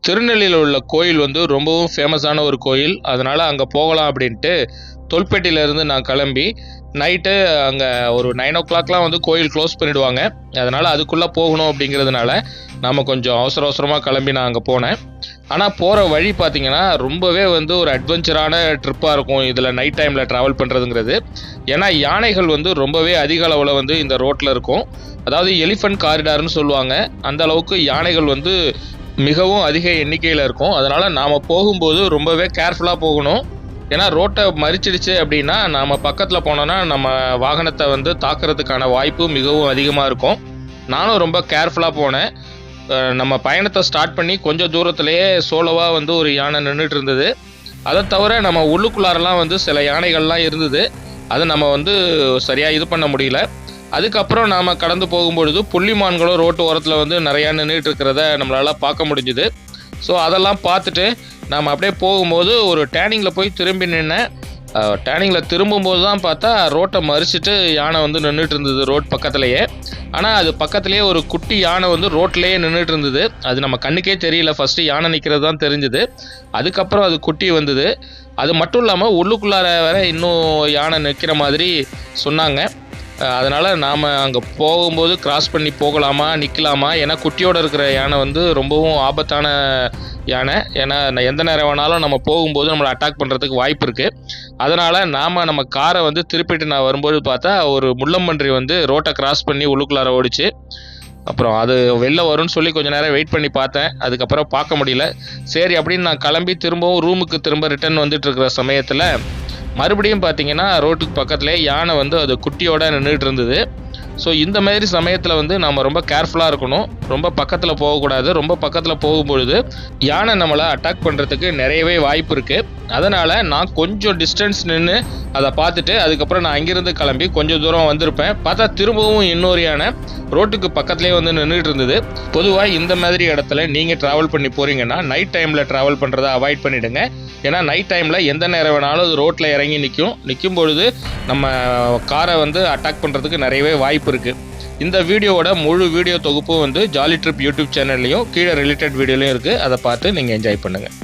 திருநெல்வேலியில் உள்ள கோயில் வந்து ரொம்பவும் ஃபேமஸான ஒரு கோயில். அதனால் அங்கே போகலாம் அப்படின்ட்டு தொல்பேட்டையிலேருந்து நான் கிளம்பி நைட்டு அங்கே ஒரு 9 o'clockலாம் வந்து கோயில் க்ளோஸ் பண்ணிவிடுவாங்க. அதனால் அதுக்குள்ளே போகணும் அப்படிங்கிறதுனால நாம் கொஞ்சம் அவசரமாக கிளம்பி நான் அங்கே போனேன். ஆனால் போகிற வழி பார்த்திங்கன்னா ரொம்பவே வந்து ஒரு அட்வென்ச்சரான ட்ரிப்பாக இருக்கும் இதில் நைட் டைமில் ட்ராவல் பண்ணுறதுங்கிறது. ஏன்னா யானைகள் வந்து ரொம்பவே அதிக அளவில் வந்து இந்த ரோட்டில் இருக்கும். அதாவது எலிஃபண்ட் காரிடார்னு சொல்லுவாங்க. அந்த அளவுக்கு யானைகள் வந்து மிகவும் அதிக எண்ணிக்கையில் இருக்கும். அதனால் நாம் போகும்போது ரொம்பவே கேர்ஃபுல்லாக போகணும். ஏன்னா ரோட்டை மறிச்சிடுச்சு அப்படின்னா நாம் பக்கத்தில் போனோன்னா நம்ம வாகனத்தை வந்து தாக்குறதுக்கான வாய்ப்பு மிகவும் அதிகமாக இருக்கும். நானும் ரொம்ப கேர்ஃபுல்லாக போனேன். நம்ம பயணத்தை ஸ்டார்ட் பண்ணி கொஞ்சம் தூரத்துலேயே சோலோவாக வந்து ஒரு யானை நின்றுட்டு இருந்தது. அதை தவிர நம்ம உள்ளுக்குள்ளாரெல்லாம் வந்து சில யானைகள்லாம் இருந்தது. அதை நம்ம வந்து சரியாக இது பண்ண முடியல. அதுக்கப்புறம் நாம் கடந்து போகும்பொழுது புள்ளிமான்களும் ரோட்டு ஓரத்தில் வந்து நிறையா நின்றுட்டு இருக்கிறத நம்மளால் பார்க்க முடிஞ்சுது. ஸோ அதெல்லாம் பார்த்துட்டு நாம் அப்படியே போகும்போது ஒரு டேர்னிங்கில் போய் திரும்பி நின்னேன். டேர்னிங்கில் திரும்பும்போது தான் பார்த்தா ரோட்டை மறிச்சிட்டு யானை வந்து நின்றுட்டு இருந்தது ரோட் பக்கத்துலேயே. ஆனால் அது பக்கத்துலேயே ஒரு குட்டி யானை வந்து ரோட்லேயே நின்றுட்டு இருந்தது. அது நம்ம கண்ணுக்கே தெரியல. ஃபஸ்ட்டு யானை நிற்கிறது தான் தெரிஞ்சுது. அதுக்கப்புறம் அது குட்டி வந்தது. அது மட்டும் இல்லாமல் உள்ளுக்குள்ளார வேற இன்னும் யானை நிற்கிற மாதிரி சொன்னாங்க. அதனால் நாம் அங்கே போகும்போது கிராஸ் பண்ணி போகலாமா நிற்கலாமா, ஏன்னா குட்டியோடு இருக்கிற யானை வந்து ரொம்பவும் ஆபத்தான யானை. ஏன்னா எந்த நேரம் வேணாலும் நம்ம போகும்போது நம்மளை அட்டாக் பண்ணுறதுக்கு வாய்ப்பு இருக்குது. அதனால் நம்ம காரை வந்து திருப்பிட்டு நான் வரும்போது பார்த்தா ஒரு முள்ளம்பன்றி வந்து ரோட்டை கிராஸ் பண்ணி உள்ளுக்குள்ளார ஓடிச்சு. அப்புறம் அது வெளில வரும்னு சொல்லி கொஞ்சம் நேரம் வெயிட் பண்ணி பார்த்தேன். அதுக்கப்புறம் பார்க்க முடியல. சரி அப்படின்னு நான் கிளம்பி திரும்பவும் ரூமுக்கு திரும்ப ரிட்டர்ன் வந்துட்டு இருக்கிற சமயத்தில் மறுபடியும் பார்த்தீங்கன்னா ரோட்டுக்கு பக்கத்துலேயே யானை வந்து அது குட்டியோட நின்றுட்டு இருந்தது. ஸோ இந்த மாதிரி சமயத்தில் வந்து நம்ம ரொம்ப கேர்ஃபுல்லாக இருக்கணும். ரொம்ப பக்கத்தில் போகக்கூடாது. ரொம்ப பக்கத்தில் போகும்பொழுது யானை நம்மளை அட்டாக் பண்ணுறதுக்கு நிறையவே வாய்ப்பு இருக்குது. அதனால் நான் கொஞ்சம் டிஸ்டன்ஸ் நின்று அதை பார்த்துட்டு அதுக்கப்புறம் நான் அங்கேருந்து கிளம்பி கொஞ்சம் தூரம் வந்திருப்பேன். பார்த்தா திரும்பவும் இன்னொரு யானை ரோட்டுக்கு பக்கத்துலேயே வந்து நின்றுட்டு இருந்தது. பொதுவாக இந்த மாதிரி இடத்துல நீங்கள் ட்ராவல் பண்ணி போகிறீங்கன்னா நைட் டைமில் ட்ராவல் பண்ணுறதை அவாய்ட் பண்ணிவிடுங்க. ஏன்னா நைட் டைமில் எந்த நேரம் வேணாலும் அது ரோட்டில் இறங்கி நிற்கும் பொழுது நம்ம காரை வந்து அட்டாக் பண்ணுறதுக்கு நிறையவே வாய்ப்பு இருக்குது. இந்த வீடியோவோட முழு வீடியோ தொகுப்பு வந்து ஜாலி ட்ரிப் யூடியூப் சேனல்லையும் கீழே ரிலேட்டட் வீடியோலையும் இருக்குது. அதை பார்த்து நீங்கள் என்ஜாய் பண்ணுங்கள்.